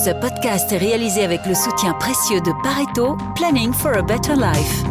Ce podcast est réalisé avec le soutien précieux de Pareto, Planning for a Better Life.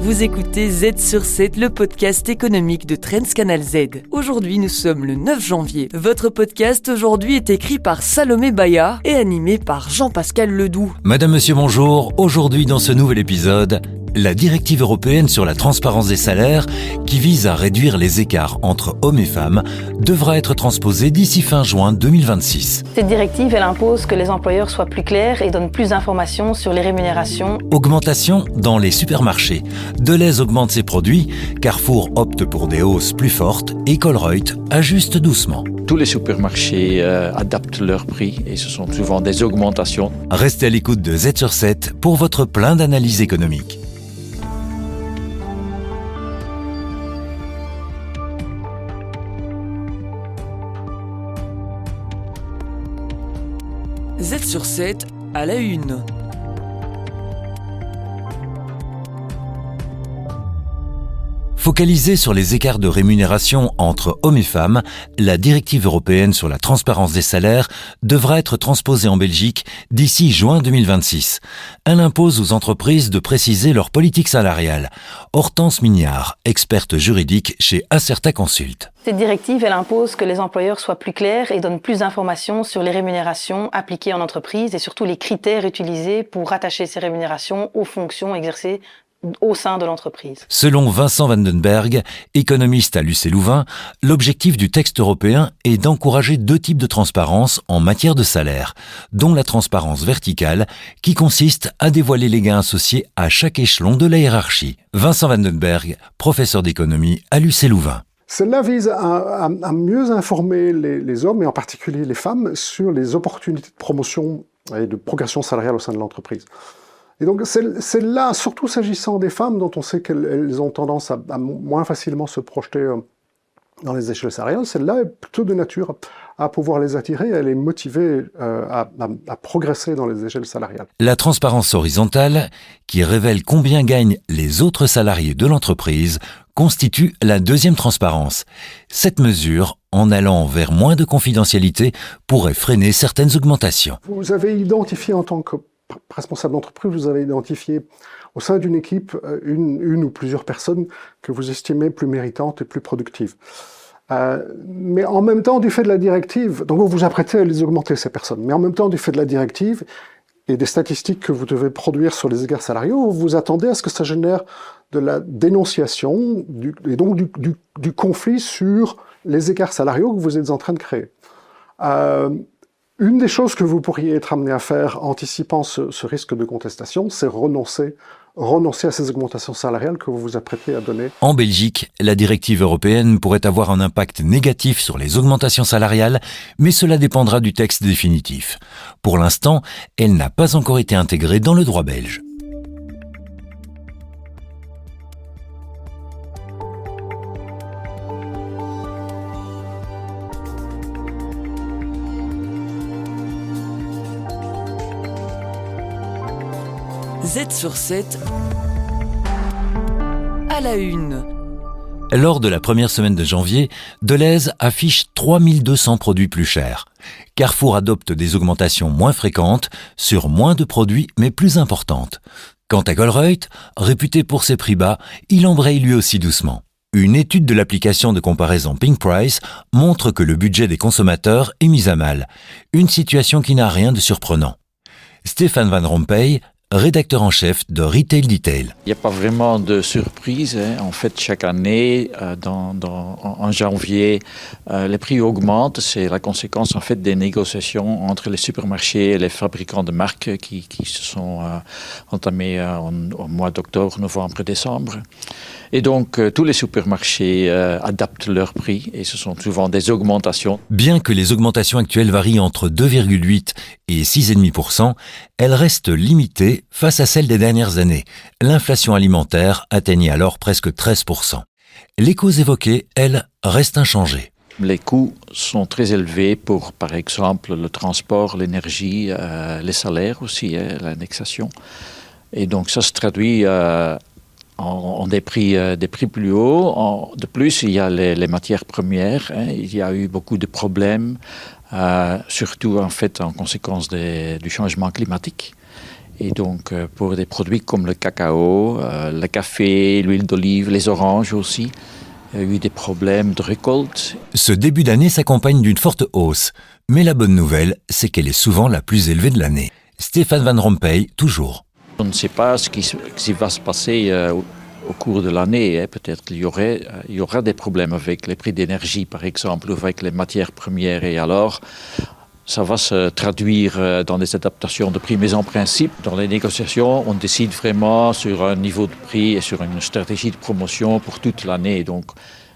Vous écoutez Z sur 7, le podcast économique de Trends Canal Z. Aujourd'hui, nous sommes le 9 janvier. Votre podcast aujourd'hui est écrit par Salomé Bayard et animé par Jean-Pascal Ledoux. Madame, monsieur, bonjour. Aujourd'hui, dans ce nouvel épisode, la directive européenne sur la transparence des salaires, qui vise à réduire les écarts entre hommes et femmes, devra être transposée d'ici fin juin 2026. Cette directive, elle impose que les employeurs soient plus clairs et donnent plus d'informations sur les rémunérations. Augmentation dans les supermarchés. Deleuze augmente ses produits, Carrefour opte pour des hausses plus fortes et Colruyt ajuste doucement. Tous les supermarchés adaptent leurs prix et ce sont souvent des augmentations. Restez à l'écoute de Z sur 7 pour votre plein d'analyse économique. Z sur 7 à la une. Focalisée sur les écarts de rémunération entre hommes et femmes, la directive européenne sur la transparence des salaires devra être transposée en Belgique d'ici juin 2026. Elle impose aux entreprises de préciser leur politique salariale. Hortense Mignard, experte juridique chez Acerta Consult. Cette directive, elle impose que les employeurs soient plus clairs et donnent plus d'informations sur les rémunérations appliquées en entreprise et surtout les critères utilisés pour rattacher ces rémunérations aux fonctions exercées au sein de l'entreprise. Selon Vincent Vandenberg, économiste à l'UC Louvain, l'objectif du texte européen est d'encourager deux types de transparence en matière de salaire, dont la transparence verticale, qui consiste à dévoiler les gains associés à chaque échelon de la hiérarchie. Vincent Vandenberg, professeur d'économie à l'UC Louvain. Cela vise à mieux informer les hommes, et en particulier les femmes, sur les opportunités de promotion et de progression salariale au sein de l'entreprise. Et donc c'est là, surtout s'agissant des femmes, dont on sait qu'elles ont tendance à moins facilement se projeter dans les échelles salariales, celle-là est plutôt de nature à pouvoir les attirer et à les motiver à progresser dans les échelles salariales. La transparence horizontale, qui révèle combien gagnent les autres salariés de l'entreprise, constitue la deuxième transparence. Cette mesure, en allant vers moins de confidentialité, pourrait freiner certaines augmentations. Vous avez identifié en tant que responsable d'entreprise, vous avez identifié au sein d'une équipe une ou plusieurs personnes que vous estimez plus méritantes et plus productives. Mais en même temps, du fait de la directive, donc vous vous apprêtez à les augmenter, ces personnes, mais en même temps, du fait de la directive et des statistiques que vous devez produire sur les écarts salariaux, vous vous attendez à ce que ça génère de la dénonciation et donc du conflit sur les écarts salariaux que vous êtes en train de créer. Une des choses que vous pourriez être amené à faire, anticipant ce risque de contestation, c'est renoncer à ces augmentations salariales que vous vous apprêtez à donner. En Belgique, la directive européenne pourrait avoir un impact négatif sur les augmentations salariales, mais cela dépendra du texte définitif. Pour l'instant, elle n'a pas encore été intégrée dans le droit belge. Z sur 7 à la une. Lors de la première semaine de janvier, Deleuze affiche 3200 produits plus chers. Carrefour adopte des augmentations moins fréquentes sur moins de produits mais plus importantes. Quant à Colruyt, réputé pour ses prix bas, il embraye lui aussi doucement. Une étude de l'application de comparaison Pink Price montre que le budget des consommateurs est mis à mal. Une situation qui n'a rien de surprenant. Stéphane Van Rompuy, rédacteur en chef de Retail Detail. Il n'y a pas vraiment de surprise. En fait, chaque année, en janvier, les prix augmentent. C'est la conséquence en fait des négociations entre les supermarchés et les fabricants de marques qui se sont entamées au mois d'octobre, novembre, décembre. Et donc, tous les supermarchés adaptent leurs prix et ce sont souvent des augmentations. Bien que les augmentations actuelles varient entre 2,8 et 6,5%, elles restent limitées face à celles des dernières années. L'inflation alimentaire atteignait alors presque 13%. Les causes évoquées, elles, restent inchangées. Les coûts sont très élevés pour, par exemple, le transport, l'énergie, les salaires aussi, l'indexation. Et donc ça se traduit ont des prix plus hauts. De plus, il y a les matières premières. Il y a eu beaucoup de problèmes, surtout en fait en conséquence du changement climatique. Et donc, pour des produits comme le cacao, le café, l'huile d'olive, les oranges aussi, il y a eu des problèmes de récolte. Ce début d'année s'accompagne d'une forte hausse. Mais la bonne nouvelle, c'est qu'elle est souvent la plus élevée de l'année. Stéphane Van Rompuy, toujours. On ne sait pas ce qui va se passer au cours de l'année. Peut-être qu'il y aura des problèmes avec les prix d'énergie, par exemple, ou avec les matières premières. Et alors, ça va se traduire dans des adaptations de prix. Mais en principe, dans les négociations, on décide vraiment sur un niveau de prix et sur une stratégie de promotion pour toute l'année. Donc,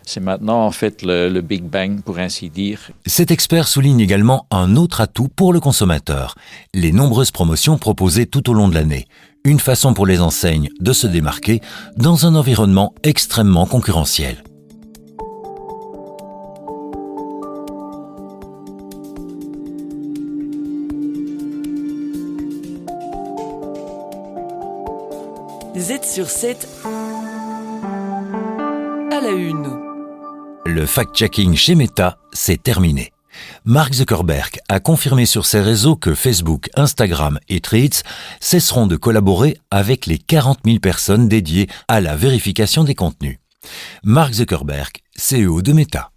c'est maintenant en fait le Big Bang, pour ainsi dire. Cet expert souligne également un autre atout pour le consommateur, les nombreuses promotions proposées tout au long de l'année. Une façon pour les enseignes de se démarquer dans un environnement extrêmement concurrentiel. Z sur 7 à la une. Le fact-checking chez Meta, c'est terminé. Mark Zuckerberg a confirmé sur ses réseaux que Facebook, Instagram et Threads cesseront de collaborer avec les 40 000 personnes dédiées à la vérification des contenus. Mark Zuckerberg, CEO de Meta.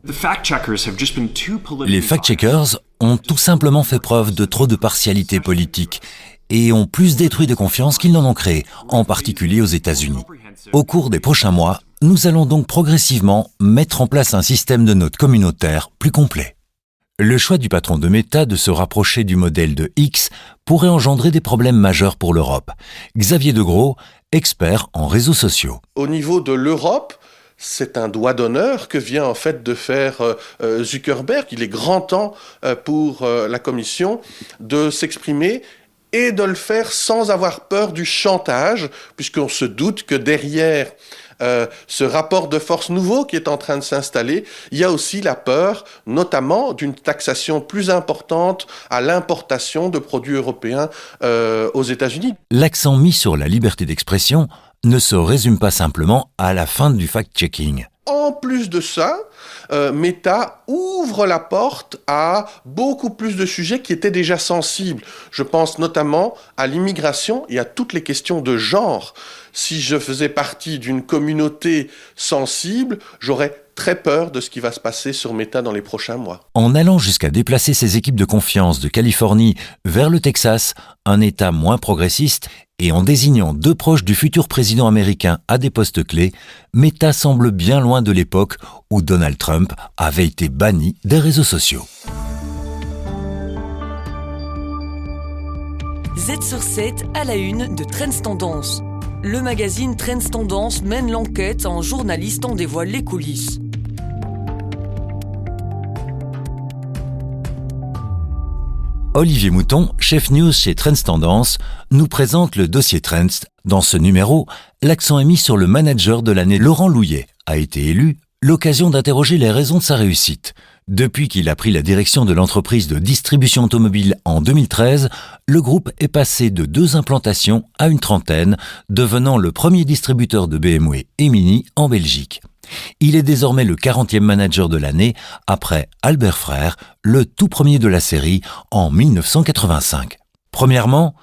Les fact-checkers ont tout simplement fait preuve de trop de partialité politique et ont plus détruit de confiance qu'ils n'en ont créé, en particulier aux États-Unis. Au cours des prochains mois, nous allons donc progressivement mettre en place un système de notes communautaires plus complet. Le choix du patron de Meta de se rapprocher du modèle de X pourrait engendrer des problèmes majeurs pour l'Europe. Xavier Degros, expert en réseaux sociaux. Au niveau de l'Europe, c'est un doigt d'honneur que vient en fait de faire Zuckerberg. Il est grand temps pour la Commission de s'exprimer et de le faire sans avoir peur du chantage, puisqu'on se doute que derrière ce rapport de force nouveau qui est en train de s'installer, il y a aussi la peur, notamment d'une taxation plus importante à l'importation de produits européens aux États-Unis. L'accent mis sur la liberté d'expression ne se résume pas simplement à la fin du fact-checking. En plus de ça, Meta ouvre la porte à beaucoup plus de sujets qui étaient déjà sensibles. Je pense notamment à l'immigration et à toutes les questions de genre. Si je faisais partie d'une communauté sensible, j'aurais très peur de ce qui va se passer sur Meta dans les prochains mois. En allant jusqu'à déplacer ses équipes de confiance de Californie vers le Texas, un État moins progressiste, et en désignant 2 proches du futur président américain à des postes clés, Meta semble bien loin de l'époque où Donald Trump avait été banni des réseaux sociaux. Z sur 7 à la une de Trends Tendance. Le magazine Trends Tendance mène l'enquête, un journaliste en dévoile les coulisses. Olivier Mouton, chef news chez Trends Tendance, nous présente le dossier Trends. Dans ce numéro, l'accent est mis sur le manager de l'année. Laurent Louillet a été élu, l'occasion d'interroger les raisons de sa réussite. Depuis qu'il a pris la direction de l'entreprise de distribution automobile en 2013, le groupe est passé de 2 implantations à une trentaine, devenant le premier distributeur de BMW et Mini en Belgique. Il est désormais le 40e manager de l'année, après Albert Frère, le tout premier de la série, en 1985. Premièrement,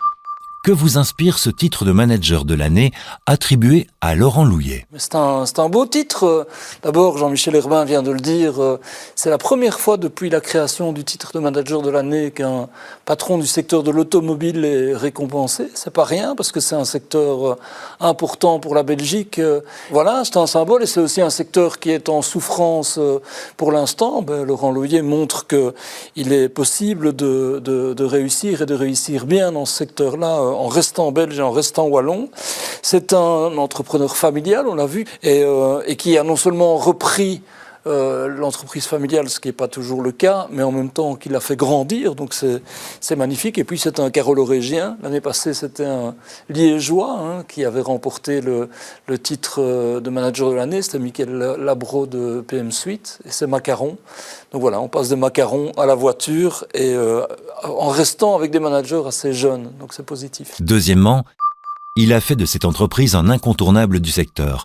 que vous inspire ce titre de manager de l'année attribué à Laurent Louillet? C'est un beau titre. D'abord, Jean-Michel Herbin vient de le dire, c'est la première fois depuis la création du titre de manager de l'année qu'un patron du secteur de l'automobile est récompensé. C'est pas rien parce que c'est un secteur important pour la Belgique. Voilà, c'est un symbole et c'est aussi un secteur qui est en souffrance pour l'instant. Laurent Louillet montre qu'il est possible de réussir et de réussir bien dans ce secteur-là en restant belge et en restant wallon. C'est un entrepreneur familial, on l'a vu, et qui a non seulement repris l'entreprise familiale, ce qui n'est pas toujours le cas, mais en même temps qui l'a fait grandir, donc c'est magnifique. Et puis c'est un Carolo-Régien. L'année passée, c'était un Liégeois qui avait remporté le titre de manager de l'année. C'était Michael Labro de PM Suite, et c'est Macaron. Donc voilà, on passe de Macaron à la voiture, et en restant avec des managers assez jeunes, donc c'est positif. Deuxièmement, Il a fait de cette entreprise un incontournable du secteur.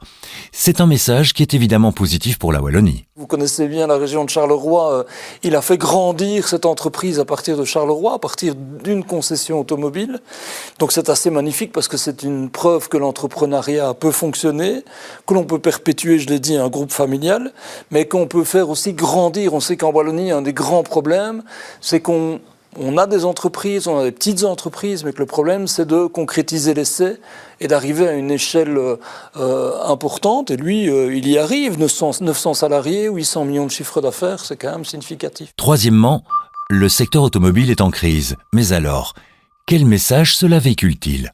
C'est un message qui est évidemment positif pour la Wallonie. Vous connaissez bien la région de Charleroi. Il a fait grandir cette entreprise à partir de Charleroi, à partir d'une concession automobile. Donc c'est assez magnifique parce que c'est une preuve que l'entrepreneuriat peut fonctionner, que l'on peut perpétuer, je l'ai dit, un groupe familial, mais qu'on peut faire aussi grandir. On sait qu'en Wallonie, un des grands problèmes, c'est qu'on a des entreprises, on a des petites entreprises, mais que le problème, c'est de concrétiser l'essai et d'arriver à une échelle importante. Et lui, il y arrive, 900 salariés, 800 millions de chiffre d'affaires, c'est quand même significatif. Troisièmement, le secteur automobile est en crise. Mais alors, quel message cela véhicule-t-il ?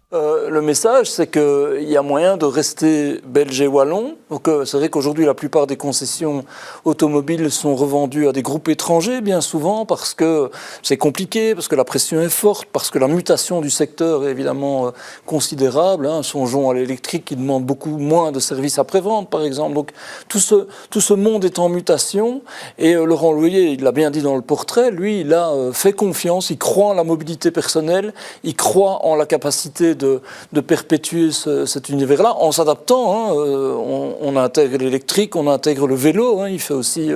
Le message, c'est qu'il y a moyen de rester belge et wallon. Donc, c'est vrai qu'aujourd'hui, la plupart des concessions automobiles sont revendues à des groupes étrangers, bien souvent, parce que c'est compliqué, parce que la pression est forte, parce que la mutation du secteur est évidemment considérable. Songeons à l'électrique qui demande beaucoup moins de services après-vente, par exemple. Donc, tout ce monde est en mutation. Et Laurent Loyer, il l'a bien dit dans le portrait, lui, il a fait confiance, il croit en la mobilité personnelle, il croit en la capacité de perpétuer cet univers-là en s'adaptant. On intègre l'électrique, on intègre le vélo. Il fait aussi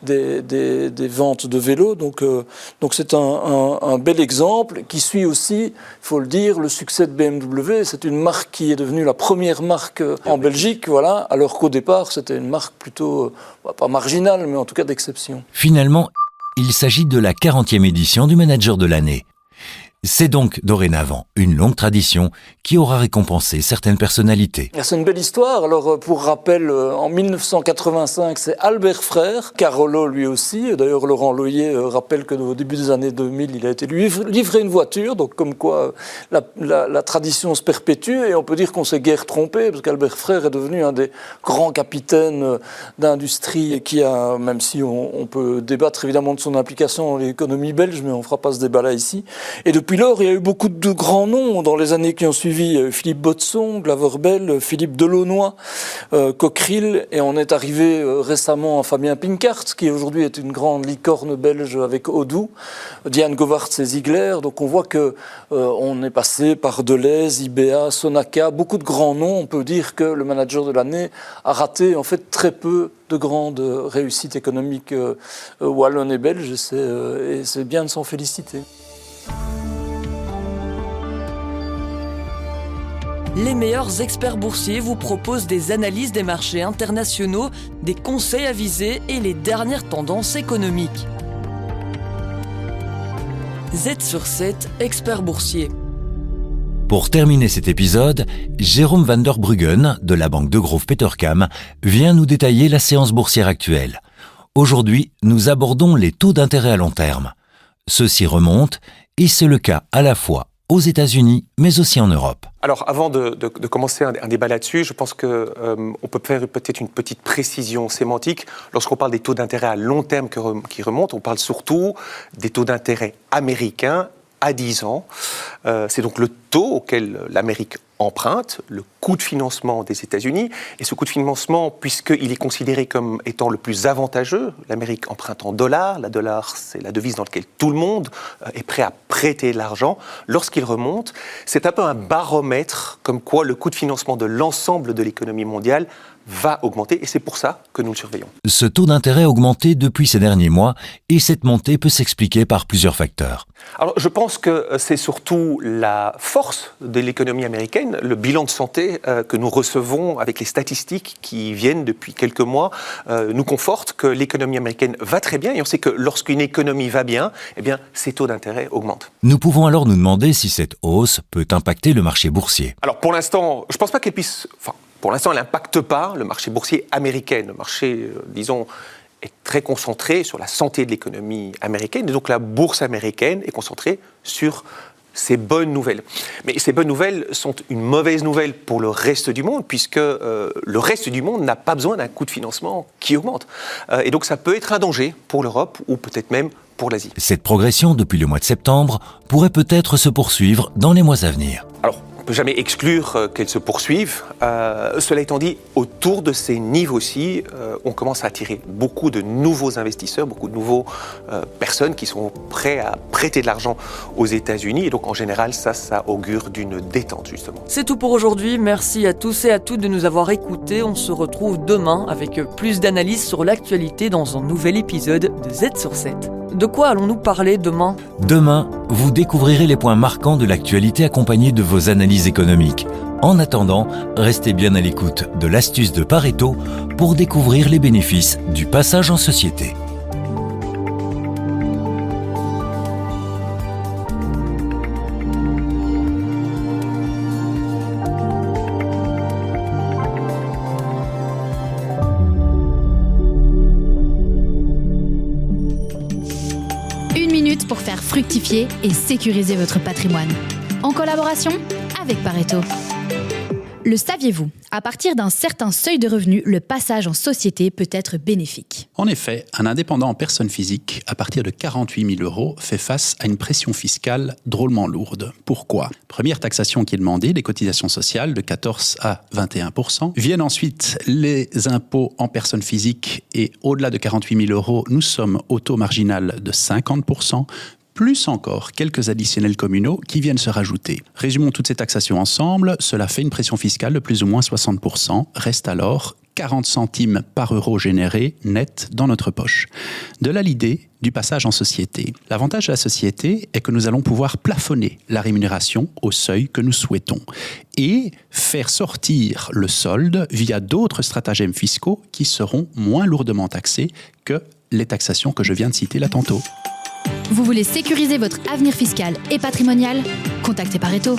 des ventes de vélos. Donc c'est un bel exemple qui suit aussi, il faut le dire, le succès de BMW. C'est une marque qui est devenue la première marque en Belgique, voilà, alors qu'au départ, c'était une marque plutôt, pas marginale, mais en tout cas d'exception. Finalement, il s'agit de la 40e édition du Manager de l'année. C'est donc dorénavant une longue tradition qui aura récompensé certaines personnalités. C'est une belle histoire. Alors, pour rappel, en 1985, c'est Albert Frère, Carolo lui aussi. D'ailleurs, Laurent Loyer rappelle qu'au début des années 2000, il a été livré une voiture. Donc, comme quoi la tradition se perpétue. Et on peut dire qu'on s'est guère trompé, parce qu'Albert Frère est devenu un des grands capitaines d'industrie qui a, même si on peut débattre évidemment de son implication dans l'économie belge, mais on ne fera pas ce débat-là ici. Et depuis lors, il y a eu beaucoup de grands noms dans les années qui ont suivi. Philippe Botson, Glaverbel, Philippe Delaunoy, Cockerill, et on est arrivé récemment à Fabien Pinkart, qui aujourd'hui est une grande licorne belge avec Odoo, Diane Govaerts et Ziegler. Donc on voit que on est passé par Deleuze, IBA, Sonaca, beaucoup de grands noms. On peut dire que le manager de l'année a raté en fait très peu de grandes réussites économiques wallonnes et belges, et c'est bien de s'en féliciter. Les meilleurs experts boursiers vous proposent des analyses des marchés internationaux, des conseils avisés et les dernières tendances économiques. Z sur 7, expert boursier. Pour terminer cet épisode, Jérôme van der Bruggen, de la banque Degroof Petercam, vient nous détailler la séance boursière actuelle. Aujourd'hui, nous abordons les taux d'intérêt à long terme. Ceux-ci remontent, et c'est le cas à la fois aux États-Unis, mais aussi en Europe. Alors, avant de commencer un débat là-dessus, je pense qu'on peut faire peut-être une petite précision sémantique. Lorsqu'on parle des taux d'intérêt à long terme qui remontent, on parle surtout des taux d'intérêt américains à 10 ans. C'est donc le taux auquel l'Amérique emprunte, le coût de financement des États-Unis. Et ce coût de financement, puisqu'il est considéré comme étant le plus avantageux, l'Amérique emprunte en dollars. La dollar, c'est la devise dans laquelle tout le monde est prêt à prêter de l'argent. Lorsqu'il remonte, c'est un peu un baromètre comme quoi le coût de financement de l'ensemble de l'économie mondiale va augmenter, et c'est pour ça que nous le surveillons. Ce taux d'intérêt a augmenté depuis ces derniers mois, et cette montée peut s'expliquer par plusieurs facteurs. Alors, je pense que c'est surtout la force de l'économie américaine, le bilan de santé que nous recevons avec les statistiques qui viennent depuis quelques mois nous conforte que l'économie américaine va très bien, et on sait que lorsqu'une économie va bien, eh bien, ses taux d'intérêt augmentent. Nous pouvons alors nous demander si cette hausse peut impacter le marché boursier. Alors, pour l'instant, je ne pense pas qu'elle puisse... Pour l'instant, elle n'impacte pas le marché boursier américain. Le marché, disons, est très concentré sur la santé de l'économie américaine. Et donc, la bourse américaine est concentrée sur ces bonnes nouvelles. Mais ces bonnes nouvelles sont une mauvaise nouvelle pour le reste du monde, puisque le reste du monde n'a pas besoin d'un coût de financement qui augmente. Et donc, ça peut être un danger pour l'Europe ou peut-être même pour l'Asie. Cette progression depuis le mois de septembre pourrait peut-être se poursuivre dans les mois à venir. Alors, on peut jamais exclure qu'elles se poursuivent. Cela étant dit, autour de ces niveaux-ci, on commence à attirer beaucoup de nouveaux investisseurs, beaucoup de nouveaux personnes qui sont prêts à prêter de l'argent aux États-Unis. Et donc en général, ça augure d'une détente justement. C'est tout pour aujourd'hui. Merci à tous et à toutes de nous avoir écoutés. On se retrouve demain avec plus d'analyses sur l'actualité dans un nouvel épisode de Z sur 7. De quoi allons-nous parler demain ? Demain, vous découvrirez les points marquants de l'actualité accompagnés de vos analyses économiques. En attendant, restez bien à l'écoute de l'astuce de Pareto pour découvrir les bénéfices du passage en société. Pour faire fructifier et sécuriser votre patrimoine. En collaboration avec Pareto. Le saviez-vous ? À partir d'un certain seuil de revenus, le passage en société peut être bénéfique. En effet, un indépendant en personne physique, à partir de 48 000 € fait face à une pression fiscale drôlement lourde. Pourquoi ? Première taxation qui est demandée, les cotisations sociales de 14 à 21%. Viennent ensuite les impôts en personne physique et au-delà de 48 000 €, nous sommes au taux marginal de 50%. Plus encore quelques additionnels communaux qui viennent se rajouter. Résumons toutes ces taxations ensemble, cela fait une pression fiscale de plus ou moins 60%, reste alors 40 centimes par euro généré net dans notre poche. De là l'idée du passage en société. L'avantage de la société est que nous allons pouvoir plafonner la rémunération au seuil que nous souhaitons et faire sortir le solde via d'autres stratagèmes fiscaux qui seront moins lourdement taxés que les taxations que je viens de citer là tantôt. Vous voulez sécuriser votre avenir fiscal et patrimonial ? Contactez Pareto.